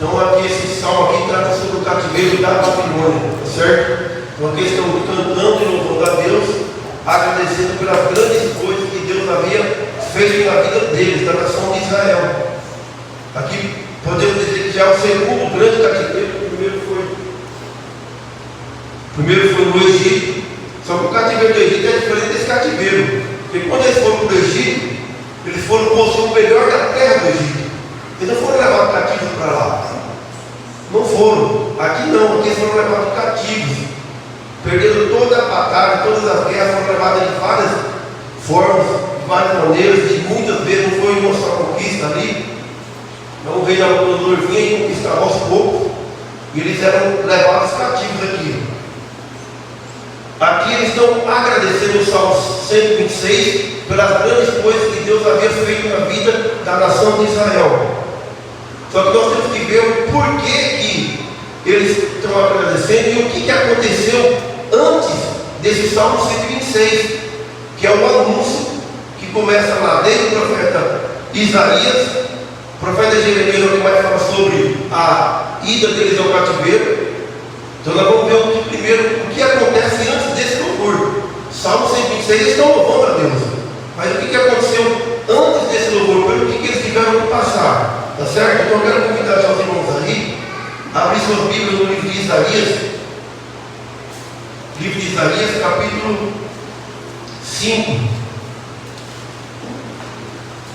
Então aqui esse salmo aqui trata sobre o cativeiro da Babilônia, tá certo? Então aqui estão cantando e louvando a Deus, agradecendo pelas grandes coisas que Deus havia feito na vida deles, da nação de Israel. Aqui podemos dizer que já é o segundo grande cativeiro. O primeiro foi no Egito. Só que o cativeiro do Egito é diferente desse cativeiro, porque quando eles foram para o Egito, eles foram possuir o melhor da terra do Egito. Eles não foram levados cativos para lá. Não foram. Aqui não, aqui eles foram levados cativos. Perderam toda a batalha, todas as guerras, foram levadas de várias formas, de várias maneiras, de muitas vezes não foi uma só conquista ali. Não veio a Nabucodonosor vinha e conquistava aos poucos. E eles eram levados cativos aqui. Aqui eles estão agradecendo o Salmo 126 pelas grandes coisas que Deus havia feito na vida da nação de Israel. Só que nós temos que ver o porquê que eles estão agradecendo e o que aconteceu antes desse Salmo 126, que é o anúncio que começa lá desde o profeta Isaías. O profeta Jeremias é o que mais fala sobre a ida deles ao cativeiro. Então nós vamos ver primeiro o que acontece antes desse louvor. Salmo 126, eles estão louvando a Deus. Mas o que aconteceu antes desse louvor? Pelo que eles tiveram que passar. Tá certo? Então eu quero convidar os irmãos aí a abrir suas Bíblias no livro de Isaías. Livro de Isaías, capítulo 5.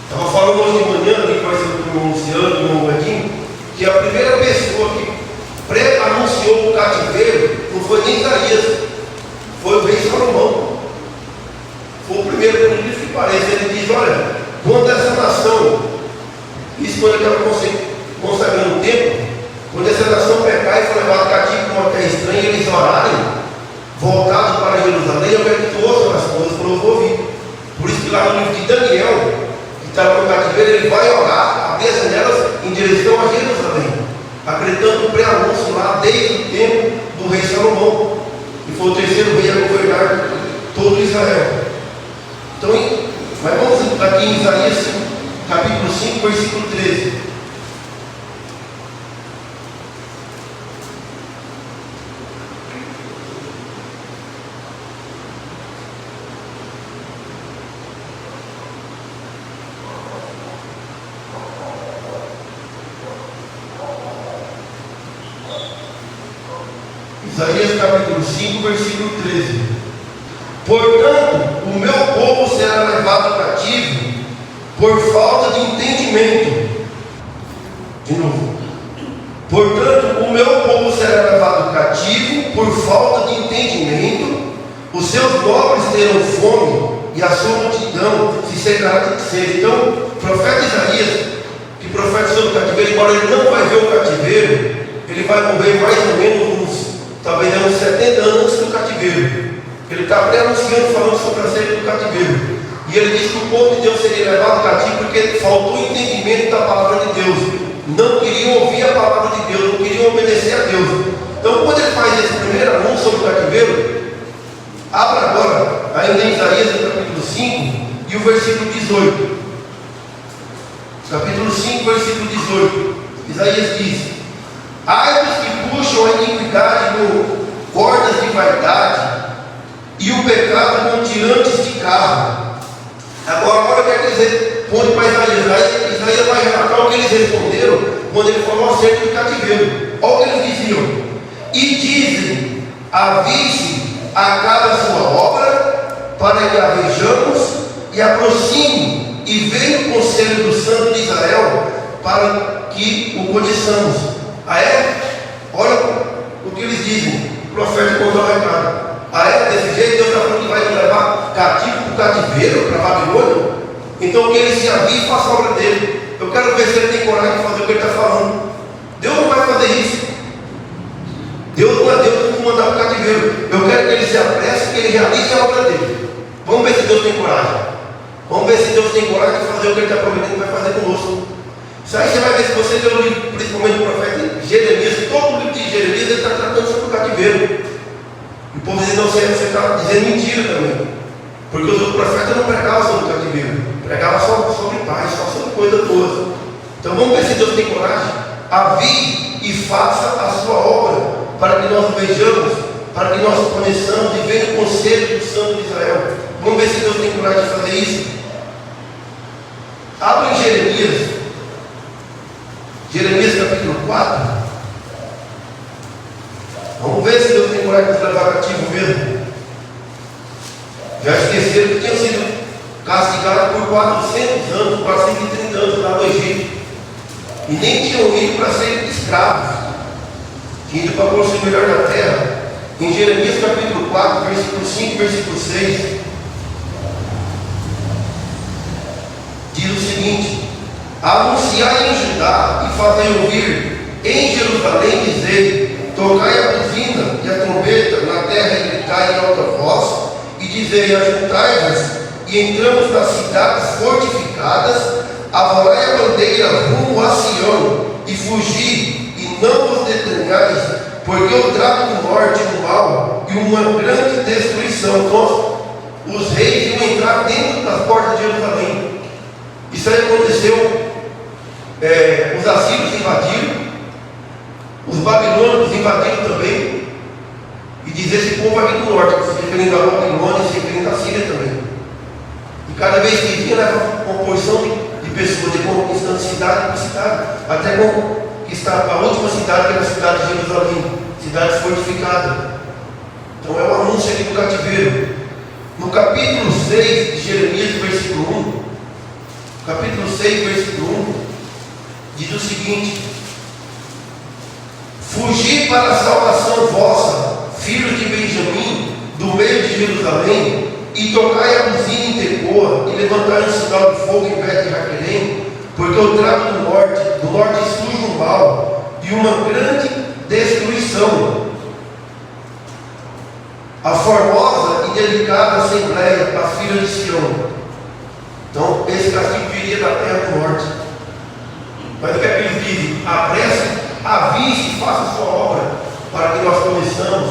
Estava falando hoje de manhã, que vai ser o irmão Luciano, o irmão Betinho, que a primeira pessoa que pré-anunciou o cativeiro não foi nem Isaías, foi o rei Salomão. Foi o primeiro, por incrível que pareça. Ele diz: olha, quando essa nação, isso quando ele estava consagrando o tempo, quando essa nação pecar e for levada cativo para uma terra estranha, eles orarem, voltados para Jerusalém, eu quero que tu ouçam as coisas para eu ouvir. Por isso que lá no livro de Daniel, que estava no cativeiro, ele vai orar, abrir as janelas em direção a Jerusalém, acreditando o pré-anúncio lá desde o tempo do rei Salomão, que foi o terceiro rei a governar todo Israel. Então, mas vamos aqui em Isaías 5, capítulo 5, versículo 13. Isaías capítulo 5, versículo 13. Portanto, o meu povo será levado cativo por falta de entendimento. De novo. Portanto, o meu povo será levado cativo por falta de entendimento. Os seus nobres terão fome e a sua multidão se secará de sede. Então, o profeta Isaías, que profeta sobre o cativeiro, embora ele não vai ver o cativeiro, ele vai morrer mais ou menos talvez uns 70 anos antes do cativeiro. Ele está pré-anunciando, falando sobre a saída do cativeiro. E ele diz que o povo de Deus seria levado cativo porque faltou entendimento da palavra de Deus. Não queriam ouvir a palavra de Deus, não queriam obedecer a Deus. Então, quando ele faz esse primeiro anúncio sobre o cativeiro, abra agora, ainda em Isaías, no capítulo 5, e o versículo 18. Capítulo 5, versículo 18. Isaías diz: ai dos que puxam a iniquidade com cordas de vaidade e o pecado com tirantes de carro. Agora, olha o que eles respondem para Isaías. Isaías vai relatar o que eles responderam quando ele falou acerca do cativeiro. Olha o que eles diziam: e dizem, avise, acabe a sua obra, para que a vejamos, e aproxime, e venha o conselho do Santo de Israel, para que o conheçamos. Olha o que eles dizem. O profeta contou o recado. Desse jeito Deus está falando que vai nos levar cativo para o cativeiro, para a Babilônia. Então que ele se avie e faça a obra dele. Eu quero ver se ele tem coragem de fazer o que ele está falando. Deus não vai fazer isso. Deus não é Deus que mandar para o cativeiro. Eu quero que ele se apresse, que ele realize a obra dele. Vamos ver se Deus tem coragem. Vamos ver se Deus tem coragem de fazer o que ele está prometendo que vai fazer conosco. Isso aí você vai ver, se você ler o livro, principalmente do profeta Jeremias, todo o livro de Jeremias ele está tratando sobre o cativeiro. E o povo diz: não, você está dizendo mentira também. Porque os outros profetas não pregavam sobre o cativeiro, pregavam só sobre paz, só sobre coisas boas. Então vamos ver se Deus tem coragem. avie e faça a sua obra, para que nós vejamos, para que nós conheçamos e venha o conselho do Santo de Israel. Vamos ver se Deus tem coragem de fazer isso. Abra em Jeremias capítulo 4. Vamos ver se Deus tem coragem de levar cativo mesmo. Já esqueceram que tinham sido castigados por 400 anos, 430 anos lá no Egito, e nem tinham ido para ser escravos, tinham ido para construir melhor na terra. Em Jeremias capítulo 4, versículo 5, versículo 6, diz o seguinte: anunciai em Judá e fazei ouvir em Jerusalém, dizei: tocai a buzina e a trombeta na terra e gritai em alta voz, e dizei: ajuntai-vos e entramos nas cidades fortificadas, avarai a bandeira rumo a Sião, e fugi, e não vos detenhais, porque eu trago do norte o mal e uma grande destruição. Então, os reis iam entrar dentro das portas de Jerusalém. Isso aí aconteceu. Os assírios invadiram, os babilônicos invadiram também, e dizer: esse povo aqui do norte, se referindo à Babilônia, se referindo à Síria também. E cada vez que vinha, leva uma porção de pessoas, de conquistando cidade por cidade, até conquistar a última cidade, que era a cidade de Jerusalém, cidade fortificada. Então é o anúncio aqui do cativeiro. No capítulo 6 de Jeremias, versículo 1, capítulo 6, versículo 1, diz o seguinte: fugi para a salvação vossa, filhos de Benjamim, do meio de Jerusalém, e tocai a buzina em Tecoa, e levantai um sinal de fogo em Bet-Raquelém, porque eu trago do norte surge um mal, e uma grande destruição. A formosa e delicada assembleia, a filha de Sião. Então, esse castigo viria da terra do norte. Mas o que é que eles dizem? Apresse, avise e faça a sua obra, para que nós conheçamos,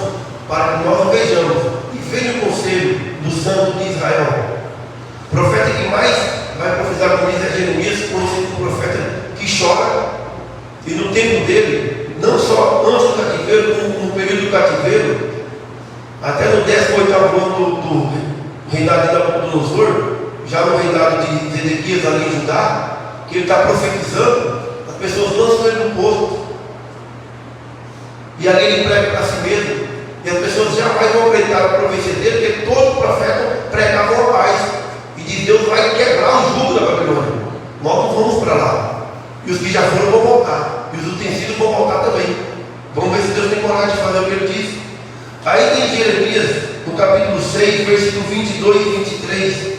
para que nós vejamos, e venha o conselho do Santo de Israel. O profeta que mais vai profetizar com isso é Jeremias, conhecido como profeta que chora, e no tempo dele, não só antes do cativeiro, como no período do cativeiro, até no 18º ano do reinado de Nabucodonosor, já no reinado de Zedequias ali em Judá, que ele está profetizando, as pessoas lançam ele no posto, e ali ele prega para si mesmo, e as pessoas jamais vão acreditar na profecia dele, porque todo profeta pregava a paz, e diz: Deus vai quebrar o jugo da Babilônia, nós não vamos para lá, e os que já foram vão voltar, e os utensílios vão voltar também. Vamos ver se Deus tem coragem de fazer o que ele diz. Aí tem Jeremias, no capítulo 6, versículo 22 e 23.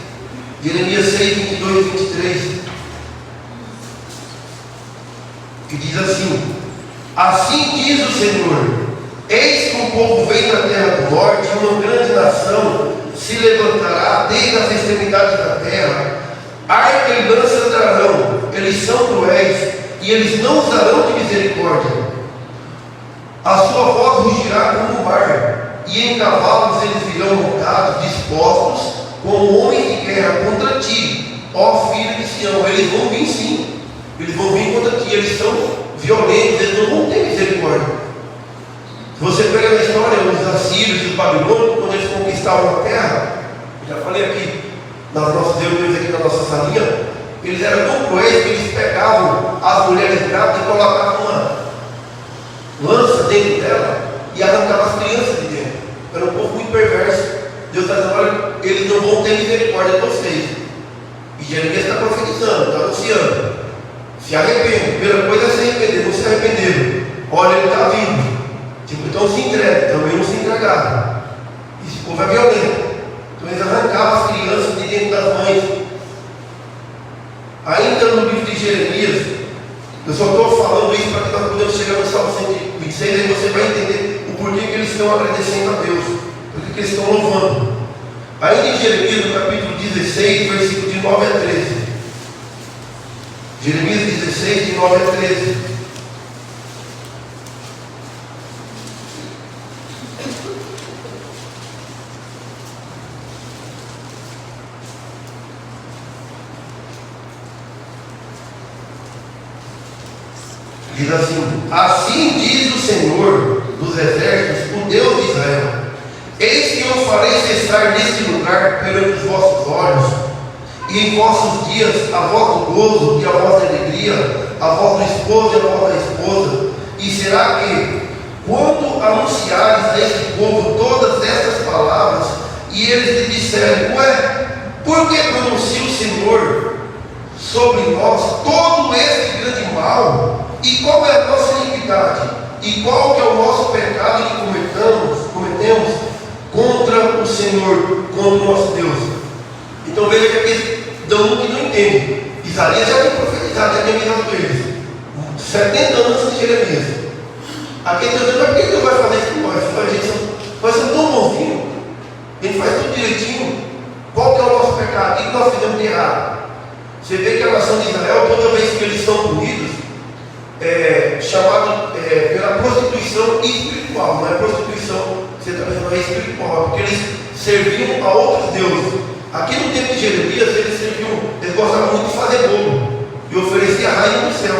Jeremias 6, 22 e 23. Que diz assim: assim diz o Senhor: eis que o povo vem da terra do norte, e uma grande nação se levantará desde as extremidades da terra. Arca e lança trarão, eles são cruéis, e eles não usarão de misericórdia. A sua voz rugirá como o mar, e em cavalos eles virão montados, dispostos, como homens de guerra contra ti, ó filho de Sião. Eles vão vir sim, eles vão vir contra ti, eles são violentos, eles não vão ter misericórdia. Se você pega na história, os assírios e os babilônicos, quando eles conquistavam a terra, já falei aqui, nas nossas reuniões aqui na nossa salinha, eles eram tão cruéis que eles pegavam as mulheres grávidas e colocavam uma lança dentro dela e arrancavam as crianças de dentro. Era um povo muito perverso. Deus está dizendo: olha, eles não vão ter misericórdia de vocês. E Jeremias está profetizando, está anunciando: se arrependam. Primeira coisa é se arrepender, não se arrependeram. Olha, ele está vindo. Tipo, então se entrega, também não se entregaram. Esse povo é violento. Então eles arrancavam as crianças de dentro das mães. Ainda no livro de Jeremias, eu só estou falando isso para que nós podemos chegar no Salmo 126, aí você vai entender o porquê que eles estão agradecendo a Deus, porquê que eles estão louvando. Ainda em Jeremias, no capítulo 16, versículo de 9 a 13. Jeremias 16, de 9 a 13. Diz assim: assim diz o Senhor dos exércitos, o Deus de Israel: eis que eu farei cessar neste lugar perante os vossos olhos, e em vossos dias a vosso gozo e a vossa alegria, a vosso esposo e a vossa esposa. E será que, quando anunciares a este povo todas estas palavras, e eles lhe disserem: ué, por que pronuncia o Senhor sobre nós todo este grande mal? E qual é a nossa iniquidade? E qual que é o nosso pecado que cometemos contra o Senhor, contra o nosso Deus? Então veja que aqui dão um que não entende. Isaías já tem profetizado, já tem avisado com eles 70 anos antes de Jeremias. Aqui está dizendo: mas por que Deus vai fazer isso com nós? Nós somos tão bonzinhos, a gente faz tudo direitinho. Qual que é o nosso pecado? O que nós fizemos de errado? Você vê que a nação de Israel, toda vez que eles são punidos, chamado pela prostituição espiritual, não é prostituição, você está pensando, é espiritual, porque eles serviam a outros deuses. Aqui no tempo de Jeremias, eles gostavam muito de fazer bolo e oferecer a rainha do céu.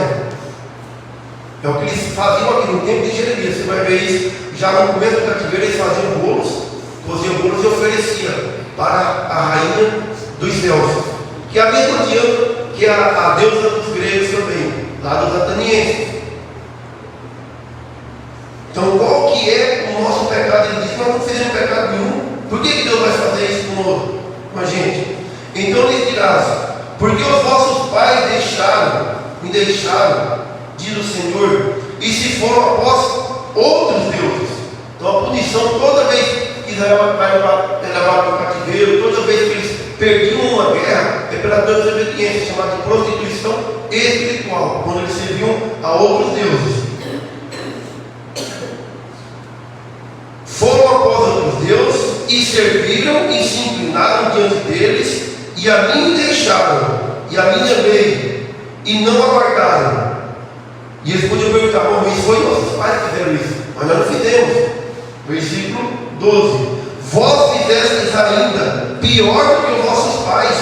É o que eles faziam aqui no tempo de Jeremias. Você vai ver isso já no começo do cativeiro. Eles faziam bolos, coziam bolos e ofereciam para a rainha dos céus, que é a mesma que a deusa dos gregos também, lá dos atenienses. Então, qual que é o nosso pecado? Ele diz: nós não fizemos pecado nenhum. Por que Deus vai fazer isso com a gente? Então lhe dirás: porque os vossos pais me deixaram, diz o Senhor, e se foram após outros deuses. Então a punição, toda vez que Israel vai levar para o cativeiro, toda vez que eles perdiam uma guerra, é pela desobediência, chamada de prostituição espiritual, quando eles serviam a outros deuses. Foram após outros deuses e serviram e se inclinaram diante deles, e a mim deixaram, e a minha lei, e não aguardaram. E eles podiam perguntar: bom, isso foi nossos pais que fizeram isso, mas nós não fizemos. Versículo 12: vós fizestes ainda pior do que os vossos pais,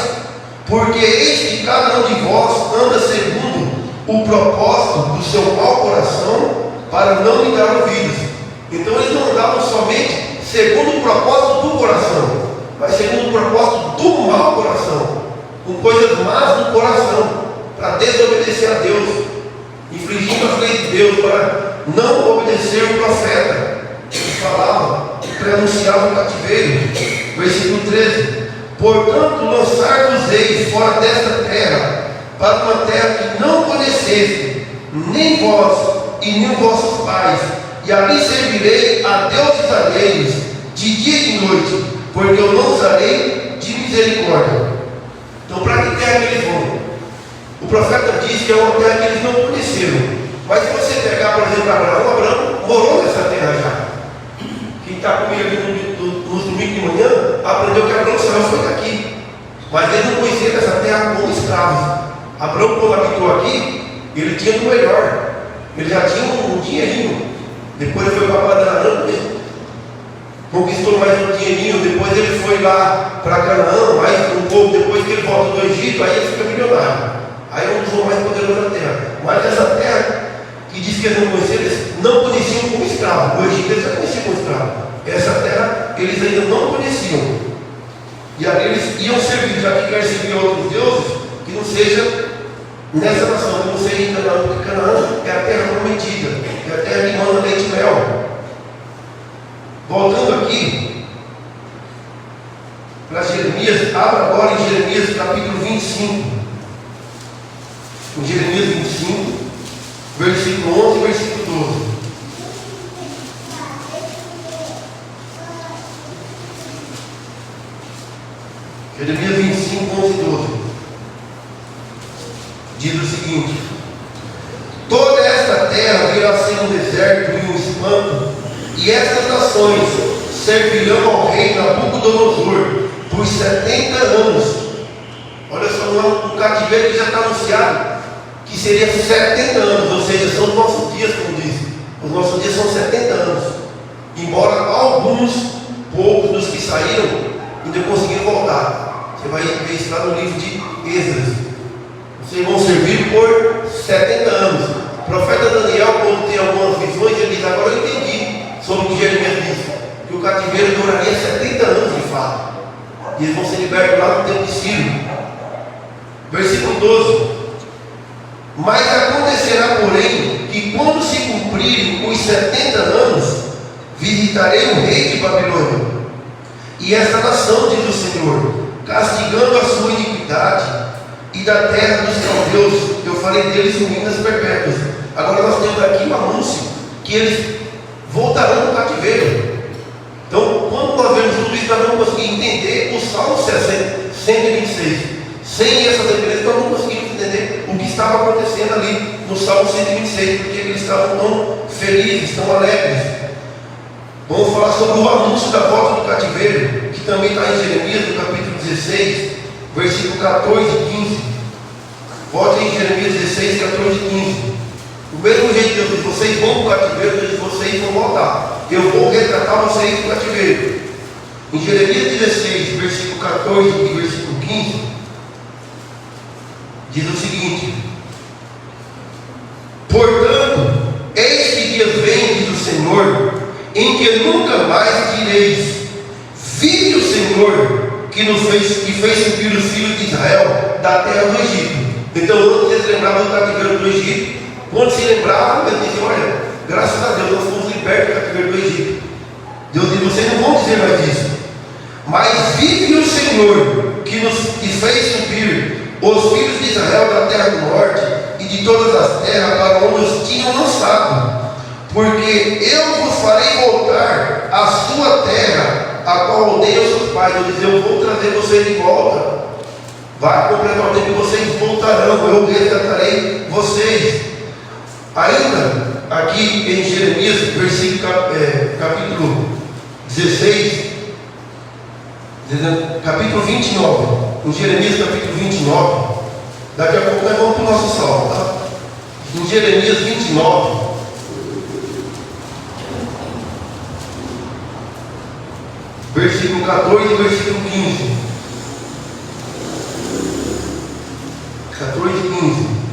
porque eis que cada um de vós anda segundo o propósito do seu mau coração, para não me dar ouvidos. Então eles não andavam somente segundo o propósito do coração, mas segundo o propósito do mau coração, com coisas más no coração, para desobedecer a Deus, infringindo as leis de Deus, para não obedecer o profeta que falava, que preanunciava o cativeiro. Versículo 13: portanto lançar-vos-eis fora desta terra, para uma terra que não conheceste, nem vós e nem vossos pais, e ali servirei a deuses alheios de dia e de noite, porque eu não usarei de misericórdia. Então, para que terra que eles vão? O profeta diz que é uma terra que eles não conheceram. Mas se você pegar, por exemplo, Abraão morou nessa terra já. Quem está comigo aqui nos domingos de manhã aprendeu que Abraão saiu foi daqui. Mas eles não conheceram essa terra como escravos. Abraão, quando habitou aqui, ele tinha do melhor. Ele já tinha um dinheirinho. Depois ele foi para Padarã, conquistou mais um dinheirinho. Depois ele foi lá para Canaã, mais um pouco. Depois que ele volta do Egito, aí ele fica milionário. Aí é um dos homens mais poderosos da terra. Mas essa terra que diz que eles não conheciam, eles não conheciam como escravo. O Egito eles já conheciam como escravo. Essa terra eles ainda não conheciam. E aí eles iam servir, já que querem servir outros deuses, que não seja nessa nação, que não seja em Canaã, porque Canaã é a terra prometida, é a terra que manda leite e mel. Voltando aqui para Jeremias, abra agora em Jeremias capítulo 25. Em Jeremias 25, versículo 11 e versículo 12. Jeremias 25, 11 e 12. Diz o seguinte: toda esta terra virá ser um deserto e um espanto, e estas nações servirão ao rei Nabucodonosor por 70 anos. Olha só, um cativeiro que já está anunciado, que seria 70 anos, ou seja, são os nossos dias, como diz. Os nossos dias são 70 anos. Embora alguns, poucos dos que saíram, ainda conseguiram voltar. Você vai ver isso lá no livro de Esdras. Vocês vão servir por 70 anos. O profeta Daniel, quando tem algumas visões, ele diz: agora eu entendi sobre o que Jeremias disse, que o cativeiro duraria 70 anos de fato, e eles vão ser libertos lá no tempo de Ciro. Versículo 12: mas acontecerá, porém, que quando se cumprirem os 70 anos, visitarei o rei de Babilônia e esta nação, diz o Senhor, castigando a sua iniquidade, e da terra dos caldeus eu farei deles ruínas perpétuas. Agora nós temos aqui um anúncio que eles voltarão do cativeiro. Então, quando nós vemos tudo isso, nós vamos conseguir entender o Salmo 126. Sem essa referência, nós não conseguimos entender o que estava acontecendo ali no Salmo 126, porque eles estavam tão felizes, tão alegres. Vamos falar sobre o anúncio da volta do cativeiro, que também está em Jeremias, no capítulo 16, versículo 14 e 15. Volte em Jeremias 16, 14 e 15. Do mesmo jeito que Deus diz: vocês vão para o cativeiro, Deus diz: vocês vão voltar. Eu vou resgatar vocês do cativeiro. Em Jeremias 16, versículo 14 e versículo 15, diz o seguinte: portanto, eis que dias vêm, diz o Senhor, em que nunca mais direis: vive o Senhor que fez subir os filhos de Israel da terra do Egito. Então, antes eles lembravam do cativeiro do Egito. Quando se lembravam, eles diziam: olha, graças a Deus nós fomos libertos do cativeiro do Egito. Deus diz: vocês não vão dizer mais isso. Mas vive o Senhor que fez subir os filhos de Israel da terra do norte e de todas as terras para onde os tinham lançado, porque eu vos farei voltar à sua terra, a qual odeia os seus pais. Eu diz: eu vou trazer vocês de volta. Vai completar o tempo e vocês voltarão, eu resgatarei vocês. Ainda aqui em Jeremias, capítulo 16, capítulo 29, em Jeremias capítulo 29, daqui a pouco nós vamos para o nosso salmo, tá? Em Jeremias 29, versículo 14 e versículo 15. 14 e 15.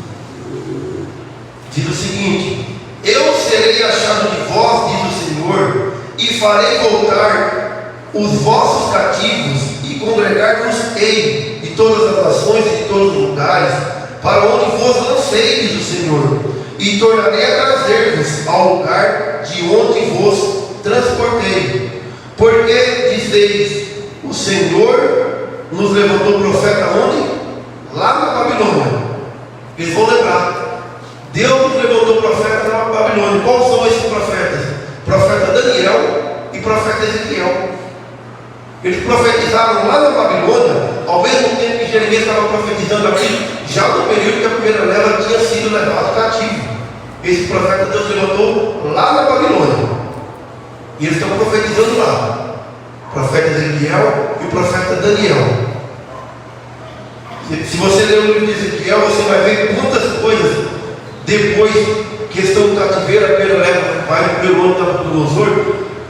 Diz o seguinte: eu serei achado de vós, diz o Senhor, e farei voltar os vossos cativos, e congregar-vos-ei de todas as nações e de todos os lugares, para onde vos lancei, diz o Senhor, e tornarei a trazer-vos ao lugar de onde vos transportei. Porque dizeis: o Senhor nos levantou profeta onde? Lá na Babilônia. Eles vão lembrar: Deus nos levantou profeta na Babilônia. Quais são esses profetas? Profeta Daniel e profeta Ezequiel. Eles profetizaram lá na Babilônia, ao mesmo tempo que Jeremias estava profetizando aqui, já no período que a primeira leva tinha sido levado cativo. Esse profeta Deus levantou lá na Babilônia, e eles estão profetizando lá. O profeta Ezequiel e o profeta Daniel. Se você ler o livro de Ezequiel, você vai ver quantas coisas, depois que estão no cativeiro, a primeira leva vai no primeiro ano da Nabucodonosor,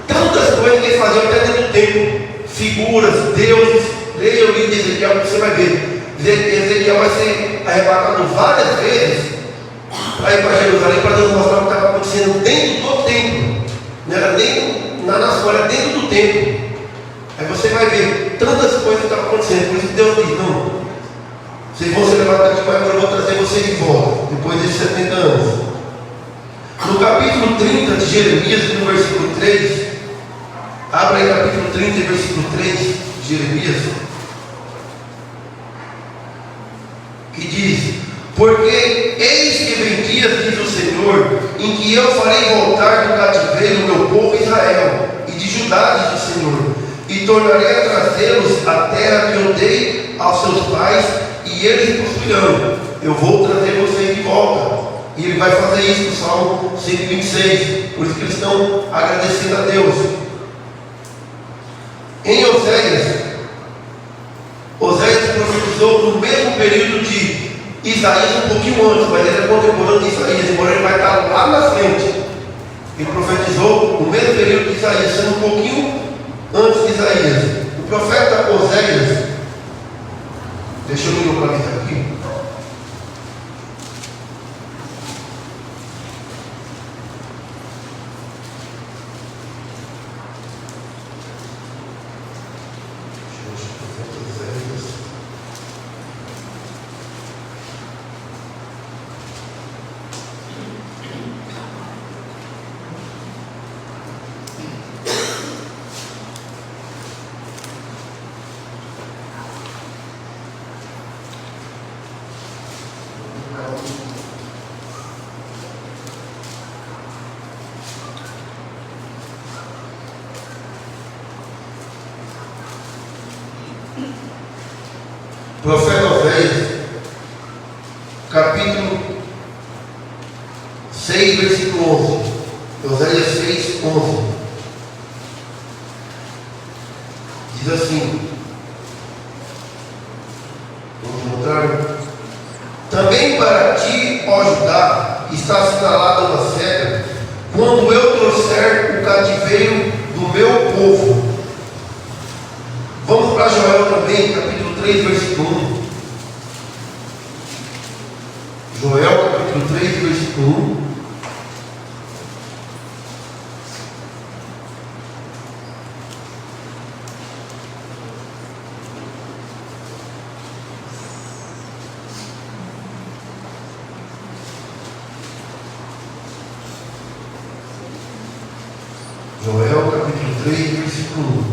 tantas coisas que eles faziam até dentro do templo, figuras, deuses. Leia o livro de Ezequiel que você vai ver. Ezequiel vai ser arrebatado várias vezes para ir para Jerusalém, para Deus mostrar o que estava acontecendo dentro do templo. Não era nem na nação, era dentro do templo. Aí você vai ver tantas coisas que estavam acontecendo. Por isso que Deus diz: não, vocês vão ser levados daqui, mas agora eu vou trazer vocês de volta, depois desses 70 anos. No capítulo 30 de Jeremias, no versículo 3, abra aí capítulo 30, versículo 3 de Jeremias, que diz: porque eis que vem dias, diz o Senhor, em que eu farei voltar do cativeiro o meu povo Israel, e de Judá, diz o Senhor, e tornarei a trazê-los à terra que eu dei aos seus pais, e eles possuirão. Eu vou trazer vocês de volta. E ele vai fazer isso no Salmo 126. Por isso que eles estão agradecendo a Deus. Em Oséias profetizou no mesmo período de Isaías, um pouquinho antes, mas ele é contemporâneo de Isaías, embora ele vai estar lá na frente. Ele profetizou no mesmo período de Isaías, sendo um pouquinho antes de Isaías. O profeta Oséias, deixa eu me localizar aqui. Profeta Oséias, capítulo 6, versículo 11. Oséias 6, 11. Diz assim: vamos mostrar. Também para ti, ó Judá, está assinalada uma cega, quando eu trouxer o cativeiro do meu povo. Vamos para Joel também, capítulo 3, versículo 1. Joel, capítulo 3, versículo 1. Joel, capítulo 3, versículo 1.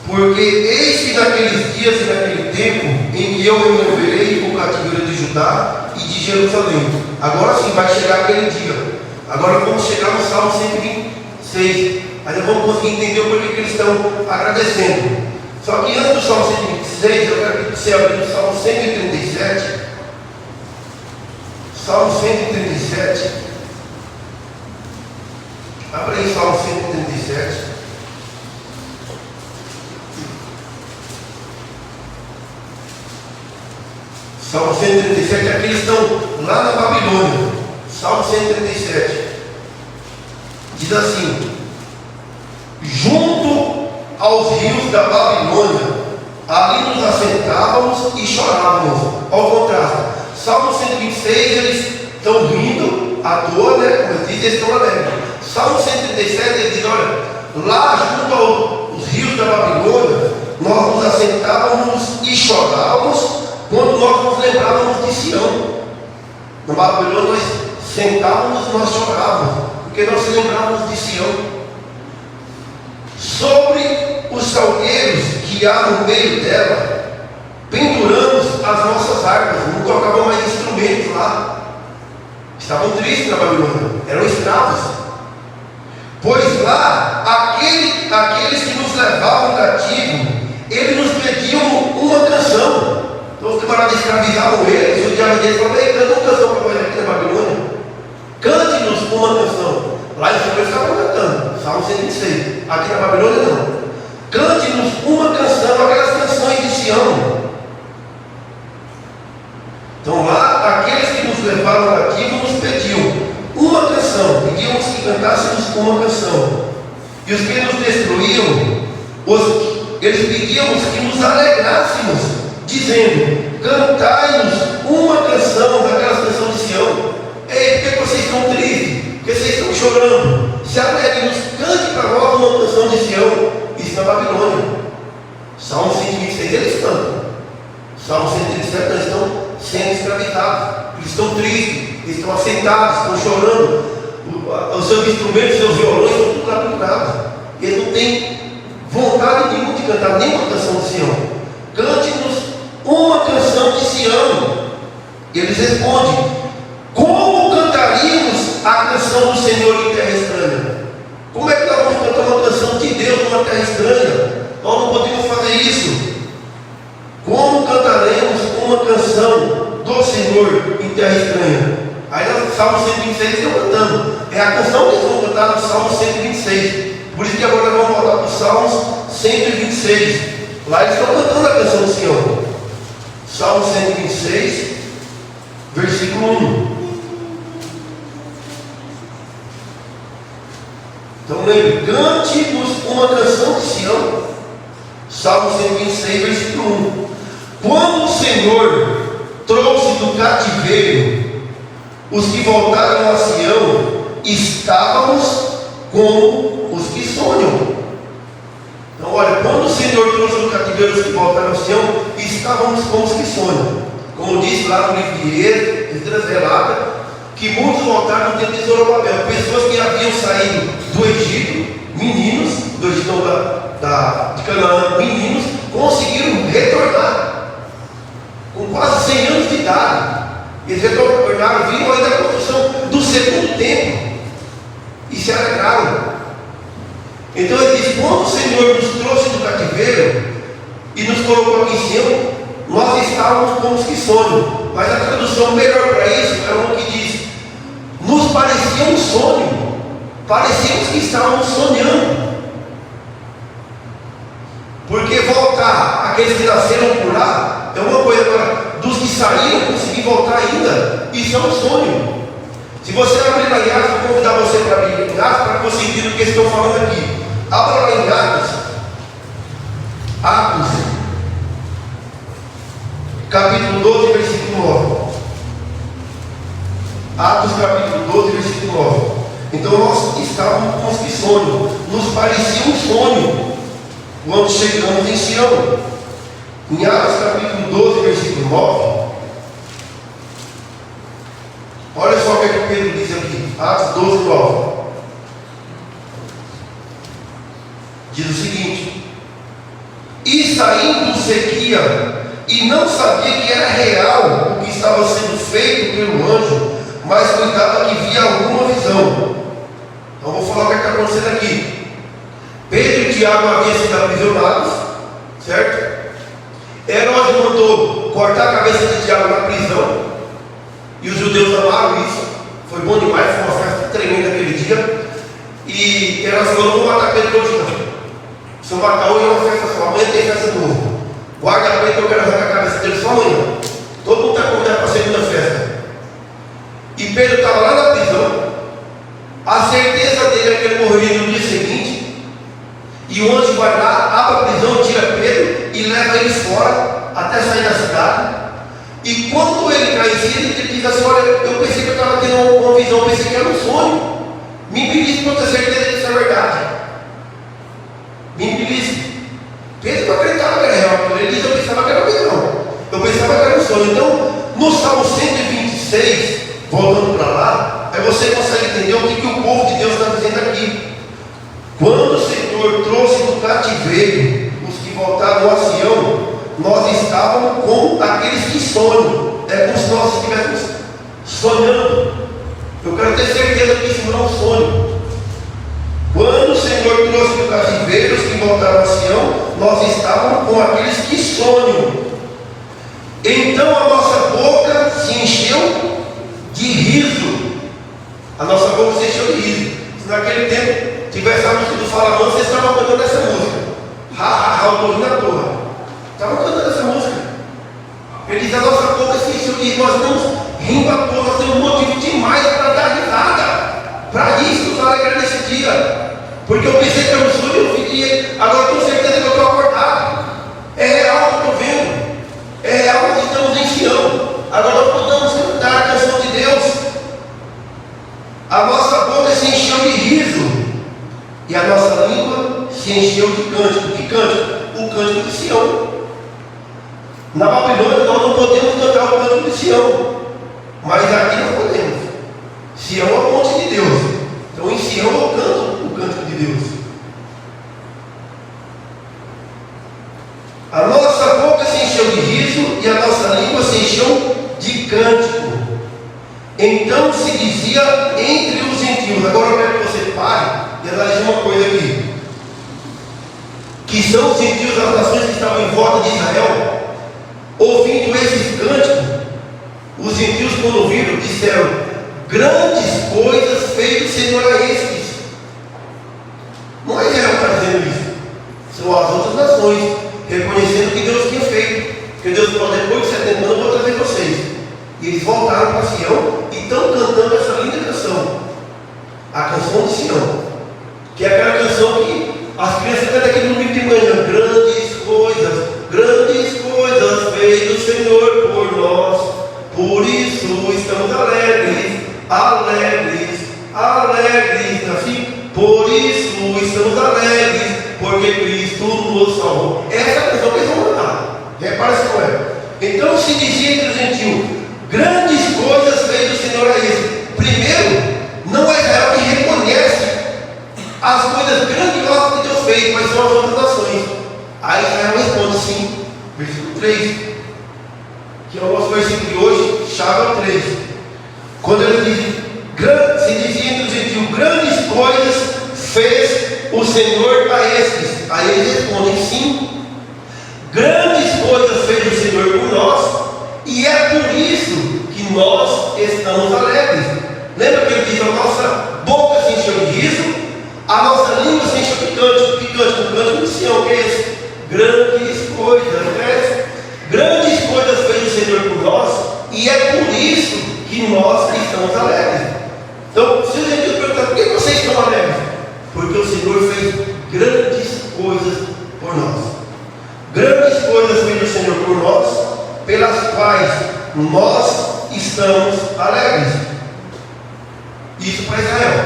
Porque eis que naqueles dias e naquele tempo em que eu removerei o cativeiro de Judá e de Jerusalém. Agora sim vai chegar aquele dia. Agora vamos chegar no Salmo 126. Aí vamos conseguir entender o porquê que eles estão agradecendo. Só que antes do Salmo 126, eu quero que você abra o Salmo 137. Salmo 137. Abra aí Salmo 137. Salmo 137, aqui eles estão lá na Babilônia. Salmo 137 diz assim: junto aos rios da Babilônia, ali nos assentávamos e chorávamos. Ao contrário, Salmo 126, eles estão rindo à toa, né? Como eu disse, eles estão alegres. Salmo 137, ele diz: olha, lá junto aos rios da Babilônia, nós nos assentávamos e chorávamos quando nós nos lembrávamos de Sião. Na Babilônia nós sentávamos e nós chorávamos, porque nós nos lembrávamos de Sião. Sobre os salgueiros que há no meio dela, penduramos as nossas harpas, não tocavam mais instrumentos lá. Estavam tristes na Babilônia, eram escravos. Pois lá, aqueles que nos levavam cativo, eles nos pediam uma canção. Então os camaradas escravizavam eles, o diabo deles falou: ei, canta uma canção para nós aqui na Babilônia. Cante-nos uma canção. Lá em cima eles estavam cantando, Salmo 126. Aqui na Babilônia não. Cante-nos uma canção, aquelas canções de Sião. Então lá, aqueles que nos levaram cativo nos pediam uma canção, pedíamos que cantássemos uma canção. E os que nos destruíam, eles pediam que nos alegrássemos, dizendo: cantai-nos uma canção, daquelas canções de Sião. Ei, por que vocês estão tristes? Por que vocês estão chorando? Se alegrem-nos, cante para nós uma canção de Sião. Isso na Babilônia. Salmo 126 eles cantam. Salmo 137 eles estão sendo escravizados. Eles estão tristes, eles estão assentados, estão chorando. Os seus instrumentos, os seus violões estão tudo lá pendurados. Eles não têm vontade nenhuma de cantar nenhuma canção de Sião. Cante-nos uma canção de Sião. E eles respondem: como cantaríamos a canção do Senhor em terra estranha? Como é que nós vamos cantar uma canção de Deus numa terra estranha? Nós não podemos fazer isso. Como cantaremos uma canção do Senhor em terra estranha? Aí no Salmo 126 eles estão cantando. É a canção que eles vão cantar no Salmo 126. Por isso que agora nós vamos voltar para o Salmo 126. Lá eles estão cantando a canção do Senhor. Salmo 126, versículo 1. Então lembre, cante-nos uma canção de Sião. Salmo 126, versículo 1. Quando o Senhor trouxe do cativeiro os que voltaram a Sião, estávamos como os que sonham. Então olha, quando o Senhor trouxe do cativeiro os que voltaram ao Sião, estávamos como os que sonham. Como diz lá no livro de Esdras, relata que muitos voltaram no tempo de Zorobabel, pessoas que haviam saído do Egito, meninos, do Egito de Canaã, meninos, conseguiram retornar com quase 100 anos de idade. Eles retornaram, viram ainda a construção do segundo templo e se alegraram. Então ele diz: quando o Senhor nos trouxe do cativeiro e nos colocou aqui em Sião, nós estávamos como os que sonham. Mas a tradução melhor para isso é uma que diz: nos parecia um sonho, parecíamos que estávamos sonhando. Porque voltar aqueles que nasceram por lá é uma coisa. Agora, dos que saíram, conseguir voltar ainda, isso é um sonho. Se você abrir lá em Atos, vou convidar você para abrir em Atos, para que você entenda o que estou falando aqui. Abra lá em Atos, capítulo 12, versículo 9. Atos capítulo 12, versículo 9. Então nós estávamos com os que sonham, nos parecia um sonho quando chegamos em Sião. Em Atos capítulo 12, versículo 9, olha só o que é que Pedro diz aqui. Atos 12, 9 diz o seguinte: e saindo seguia, e não sabia que era real o que estava sendo feito pelo anjo, mas cuidava que via alguma visão. Então vou falar o que está acontecendo aqui. Pedro e Tiago haviam sido aprisionados, certo? Herodes mandou cortar a cabeça de Tiago na prisão, e os judeus amaram isso. Foi bom demais, foi uma festa tremenda aquele dia. E elas falaram: vamos matar Pedro hoje não. Se eu matar hoje é uma festa só, amanhã tem festa de novo. Guarda a Pedro, eu quero arrancar a cabeça dele só amanhã. Todo mundo está convidado para a segunda festa. E Pedro estava lá na prisão. A certeza dele é que ele morreria no dia seguinte. E o anjo vai lá, abre a prisão, tira Pedro e leva eles fora até sair da cidade. E quando ele cai em si, ele diz assim: olha, eu pensei que eu estava tendo uma visão, eu pensei que era um sonho. Me belisque para ter certeza que isso é verdade. Me belisque. Pedro não acreditava que era real. Ele diz: eu pensava que era uma visão, eu pensava que era um sonho. Então, no Salmo 126, voltando para lá, aí você consegue entender o que o povo de Deus está dizendo aqui. Quando o Senhor trouxe do cativeiro os que voltaram a Sião, nós estávamos com aqueles que sonham. É como se nós estivéssemos sonhando. Eu quero ter certeza que isso não é um sonho. Quando o Senhor trouxe do cativeiro os que voltaram a Sião, nós estávamos com aqueles que sonham. Então a nossa boca se encheu de riso. A nossa boca se encheu de riso. Se naquele tempo tivesse a música do Fala Manso, vocês estavam cantando essa música. Ha, ha, ha, o na torre. Estavam cantando essa música. Ele diz: a nossa boca se encheu de riso. Nós estamos rindo à toa, nós temos motivo demais para dar risada. Para isso nos alegrar nesse dia. Porque eu pensei que era um sonho, eu fiquei. Agora tenho certeza que eu estou acordado. É real o que eu estou vendo. É real que estamos em Sião. Agora nós podemos cantar a canção de Deus. A nossa boca se encheu de riso. E a nossa língua se encheu de cântico. Que cântico? O cântico de Sião. Na Babilônia nós não podemos cantar o cântico de Sião. Mas aqui nós podemos. Sião é o monte de Deus. Então em Sião eu canto o cântico de Deus. A nossa boca se encheu de riso e a nossa língua se encheu de cântico. Então se dizia entre os gentios. Agora eu quero que você pare e analise uma coisa aqui. Que são os gentios, as nações que estavam em volta de Israel, ouvindo esses cânticos. Os gentios, quando ouviram, disseram: grandes coisas fez o Senhor a estes. Não é Israel que está dizendo isso. São as outras nações, reconhecendo o que Deus tinha feito. Porque Deus falou: depois de 70 anos eu vou trazer vocês. E eles voltaram para Sião e estão cantando essa linda canção. A canção de Sião. Que é aquela canção que as crianças cantam aqui no domingo de manhã. Grandes coisas fez o Senhor por nós. Por isso estamos alegres, alegres, alegres, assim. Por isso estamos alegres, porque Cristo nos salvou. Essa é a questão que eles vão mandar. Repara se não é. Então se dizia entre os gentios: grandes coisas fez o Senhor a eles. Primeiro, não é Israel que reconhece as coisas grandiosas que Deus fez, mas são as outras nações. Aí Israel responde sim. Versículo 3, que é o nosso versículo de hoje, chave ao 3. Quando ele diz, se dizia entre os gentios: grandes coisas fez o Senhor a estes. Aí eles respondem sim. Grandes coisas fez o Senhor por nós, e é por isso que nós estamos alegres. Lembra que ele diz: a nossa boca se encheu de riso, a nossa língua se encheu de cântico. Que cântico? Cântico de Sião, que é esse? Grandes coisas, né? Grandes coisas fez o Senhor por nós, e é por isso que nós estamos alegres. Então, se os gentios perguntar: por que vocês estão alegres? Porque o Senhor fez grandes coisas por nós. Grandes coisas fez o Senhor por nós, pelas quais nós estamos alegres. Isso para Israel.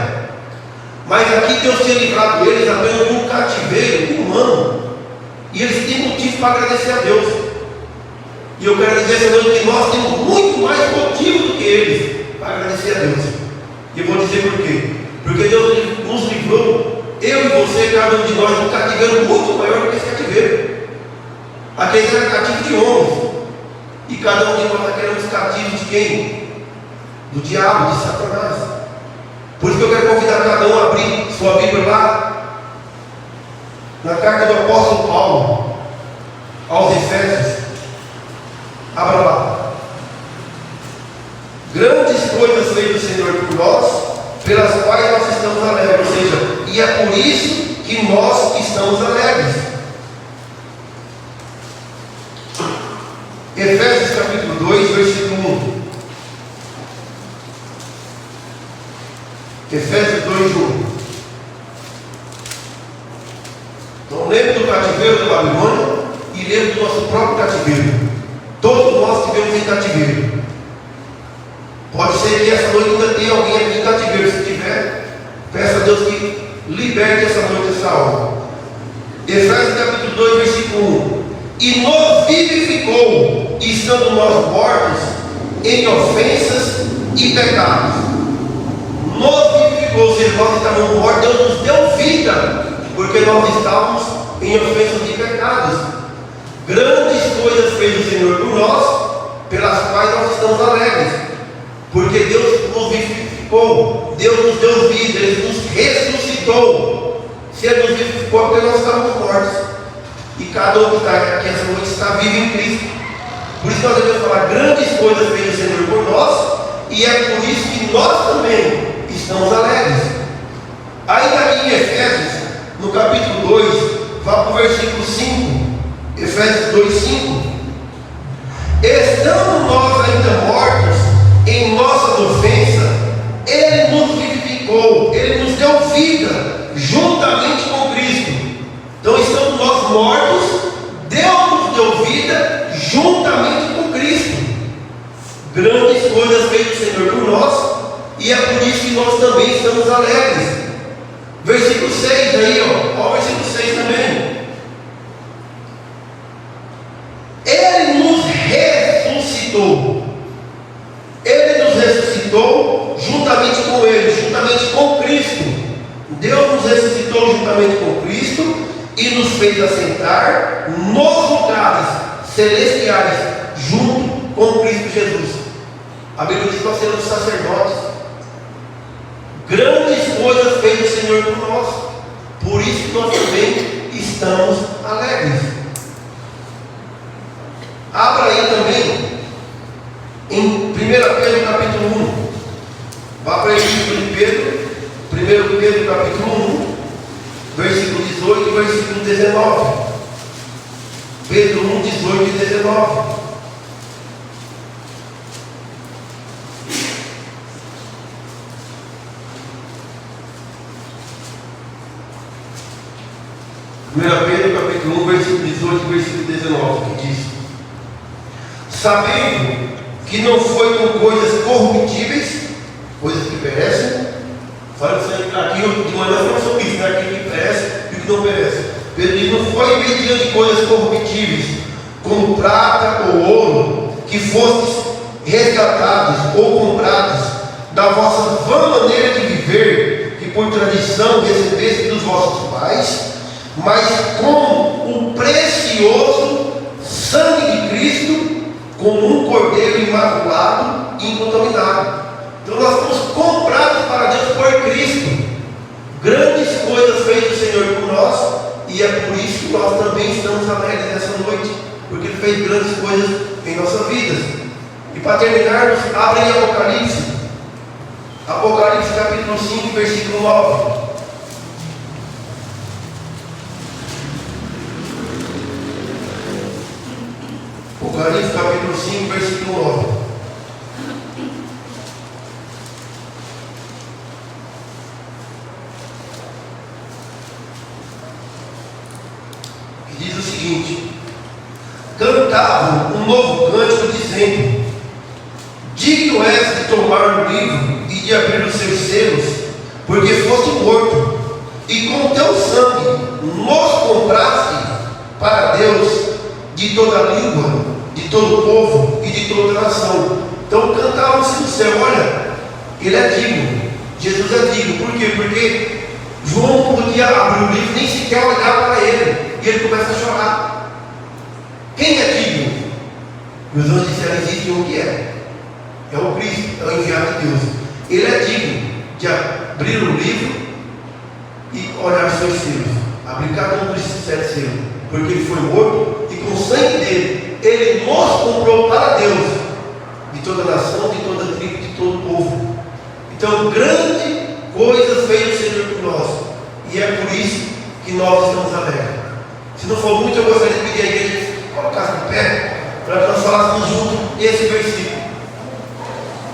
Mas aqui Deus tinha livrado eles apenas de um cativeiro humano, e eles têm motivo para agradecer a Deus. E eu quero dizer essa noite que nós temos muito mais motivo do que eles para agradecer a Deus. E eu vou dizer por quê. Porque Deus nos livrou, eu e você, cada um de nós, de um cativeiro muito maior do que esse cativeiro. Aqueles eram cativos de homens, e cada um de nós éramos cativos de quem? Do diabo, de Satanás. Por isso que eu quero convidar cada um a abrir sua Bíblia lá na carta do apóstolo Paulo aos Efésios. Abra lá. Grandes coisas fez o Senhor por nós, pelas quais nós estamos alegres. Ou seja, e é por isso que nós estamos alegres. Efésios capítulo 2, versículo 1. Efésios 2, 1. Então lembre do cativeiro da Babilônia e lembre do nosso próprio cativeiro. Todos nós tivemos em cativeiro. Pode ser que essa noite ainda tenha alguém aqui em cativeiro. Se tiver, peça a Deus que liberte essa noite, essa hora. Efésios capítulo 2, versículo 1. E nos vivificou, estando nós mortos em ofensas e pecados. Nos vivificou, ou seja, nós estávamos mortos, Deus nos deu vida, porque nós estávamos em ofensas e pecados. Grandes coisas fez o Senhor por nós, pelas quais nós estamos alegres, porque Deus nos vivificou, Deus nos deu vida, Ele nos ressuscitou. Se Ele nos vivificou, é porque nós estávamos mortos. E cada um que está aqui essa noite está vivo em Cristo. Por isso nós devemos falar: grandes coisas fez o Senhor por nós, e é por isso que nós também estamos alegres. Ainda aqui em Efésios, no capítulo 2, vá para o versículo 5. Efésios 2, 5. Estando nós ainda mortos em nossas ofensas, Ele nos vivificou, Ele nos deu vida juntamente com Cristo. Então estamos nós mortos, Deus nos deu vida juntamente com Cristo. Grandes coisas fez o Senhor por nós, e é por isso que nós também estamos alegres. Versículo 6 aí, ó o versículo 6 também. Ele nos ressuscitou. Ele nos ressuscitou juntamente com Ele, juntamente com Cristo. Deus nos ressuscitou juntamente com Cristo e nos fez assentar nos lugares celestiais junto com Cristo Jesus. A Bíblia diz que nós seremos sacerdotes. Grandes coisas fez o Senhor por nós, por isso que nós também estamos alegres. Abra aí também em 1 Pedro capítulo 1. Vá para o livro de Pedro, 1 Pedro capítulo 1, versículo 18 e versículo 19. Pedro 1, 18 e 19. Pedro capítulo 1, versículo 18 e versículo 19, que diz: sabendo que não foi com coisas corruptíveis, coisas que perecem. Fala isso aqui de manhã, foi sobre isso, né? Aquilo que perece e o que não perece. Pedro diz: não foi mediante coisas corruptíveis, como prata ou ouro, que fostes resgatados ou comprados da vossa vã maneira de viver, que por tradição recebeste dos vossos pais, mas com o precioso sangue de Cristo, como um cordeiro imaculado e incontaminado. Então nós fomos comprados para Deus por Cristo. Grandes coisas fez o Senhor por nós, e é por isso que nós também estamos alegres nessa noite, porque Ele fez grandes coisas em nossa vida. E para terminarmos, abrem Apocalipse. Apocalipse capítulo 5, versículo 9. Apocalipse capítulo 5, versículo 9. Que diz o seguinte: cantavam um novo cântico dizendo: digno és de tomar o livro e de abrir os seus selos, porque foste morto, e com teu sangue nos compraste para Deus de toda língua, de todo povo e de toda nação. Então cantavam-se no céu: olha, Ele é digno, Jesus é digno. Por quê? Porque João não podia abrir o livro, nem sequer olhar para ele, e ele começa a chorar. Quem é digno? E os anjos disseram: existe um que é o Cristo, é o enviado de Deus. Ele é digno de abrir o livro e olhar os seus selos, abrir cada um dos 7 selos, porque ele foi morto, e com o sangue dele ele nos comprou para Deus, de toda nação, de toda tribo, de todo povo. Então, grande coisa fez o Senhor por nós, e é por isso que nós estamos alegres. Se não for muito, eu gostaria de pedir a igreja que colocasse de pé, para que nós falássemos junto esse versículo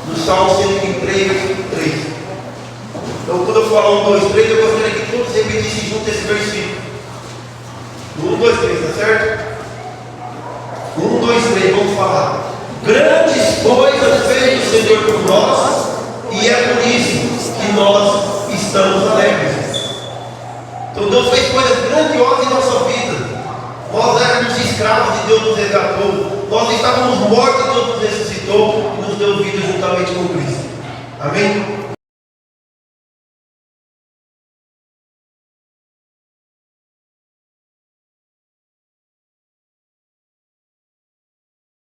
do Salmo 123, versículo 3. Então, quando eu falar 1, 2, 3, eu gostaria que todos repetissem junto esse versículo. 1, 2, 3, tá certo? 1, 2, 3, vamos falar. Grandes coisas fez o Senhor por nós, e é por isso que nós estamos alegres. Então Deus fez coisas grandiosas em nossa vida. Nós éramos escravos e Deus nos resgatou. Nós estávamos mortos e Deus nos ressuscitou e nos deu vida juntamente com Cristo. Amém?